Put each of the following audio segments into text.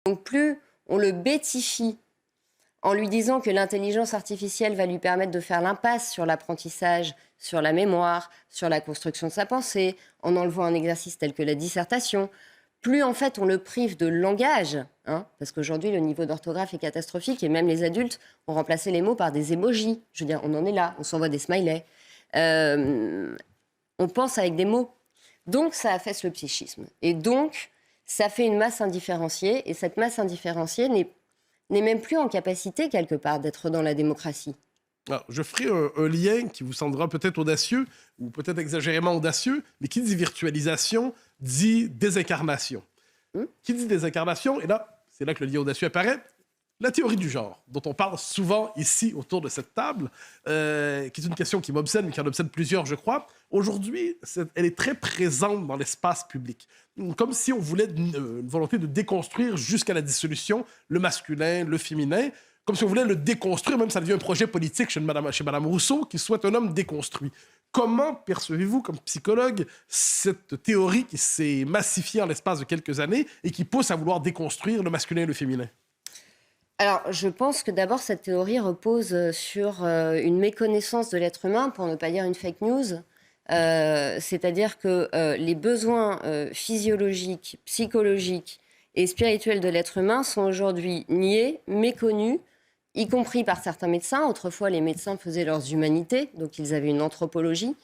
Donc plus on le bêtifie en lui disant que l'intelligence artificielle va lui permettre de faire l'impasse sur l'apprentissage, sur la mémoire, sur la construction de sa pensée, en enlevant un exercice tel que la dissertation, plus en fait on le prive de langage, parce qu'aujourd'hui le niveau d'orthographe est catastrophique et même les adultes ont remplacé les mots par des emojis. Je veux dire, on en est là, on s'envoie des smileys. On pense avec des mots. Donc ça affaisse le psychisme. Et donc ça fait une masse indifférenciée, et cette masse indifférenciée n'est même plus en capacité, quelque part, d'être dans la démocratie. Alors, je ferai un lien qui vous semblera peut-être audacieux, ou peut-être exagérément audacieux, mais qui dit virtualisation, dit désincarnation. Qui dit désincarnation, et là, c'est là que le lien audacieux apparaît, la théorie du genre, dont on parle souvent ici autour de cette table, qui est une question qui m'obsède, mais qui en obsède plusieurs, je crois. Aujourd'hui, elle est très présente dans l'espace public. Comme si on voulait une volonté de déconstruire jusqu'à la dissolution le masculin, le féminin, comme si on voulait le déconstruire, même ça devient un projet politique chez Mme Rousseau, qui souhaite un homme déconstruit. Comment percevez-vous, comme psychologue, cette théorie qui s'est massifiée en l'espace de quelques années et qui pousse à vouloir déconstruire le masculin et le féminin? Alors, je pense que d'abord, cette théorie repose sur une méconnaissance de l'être humain, pour ne pas dire une fake news. C'est-à-dire que les besoins physiologiques, psychologiques et spirituels de l'être humain sont aujourd'hui niés, méconnus, y compris par certains médecins. Autrefois, les médecins faisaient leurs humanités, donc ils avaient une anthropologie.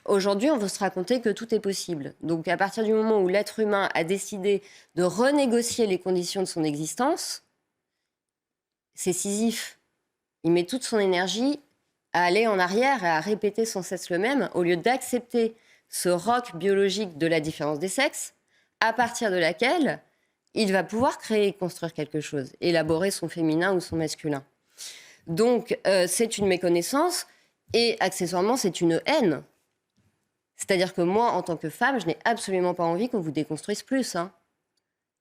Aujourd'hui, on veut se raconter que tout est possible. Donc, à partir du moment où l'être humain a décidé de renégocier les conditions de son existence, c'est Sisyphe. Il met toute son énergie à aller en arrière et à répéter sans cesse le même, au lieu d'accepter ce roc biologique de la différence des sexes, à partir de laquelle il va pouvoir créer et construire quelque chose, élaborer son féminin ou son masculin. Donc, c'est une méconnaissance et, accessoirement, c'est une haine. C'est-à-dire que moi, en tant que femme, je n'ai absolument pas envie qu'on vous déconstruise plus.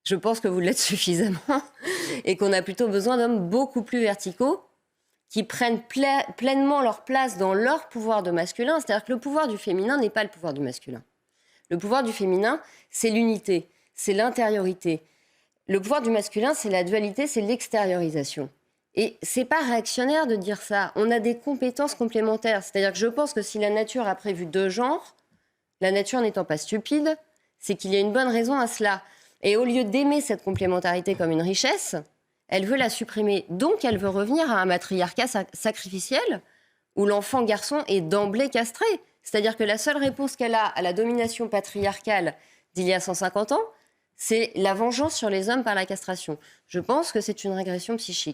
Je pense que vous l'êtes suffisamment et qu'on a plutôt besoin d'hommes beaucoup plus verticaux qui prennent pleinement leur place dans leur pouvoir de masculin. C'est-à-dire que le pouvoir du féminin n'est pas le pouvoir du masculin. Le pouvoir du féminin, c'est l'unité, c'est l'intériorité. Le pouvoir du masculin, c'est la dualité, c'est l'extériorisation. Et c'est pas réactionnaire de dire ça. On a des compétences complémentaires. C'est-à-dire que je pense que si la nature a prévu deux genres, la nature n'étant pas stupide, c'est qu'il y a une bonne raison à cela. Et au lieu d'aimer cette complémentarité comme une richesse, elle veut la supprimer. Donc, elle veut revenir à un matriarcat sacrificiel où l'enfant garçon est d'emblée castré. C'est-à-dire que la seule réponse qu'elle a à la domination patriarcale d'il y a 150 ans, c'est la vengeance sur les hommes par la castration. Je pense que c'est une régression psychique.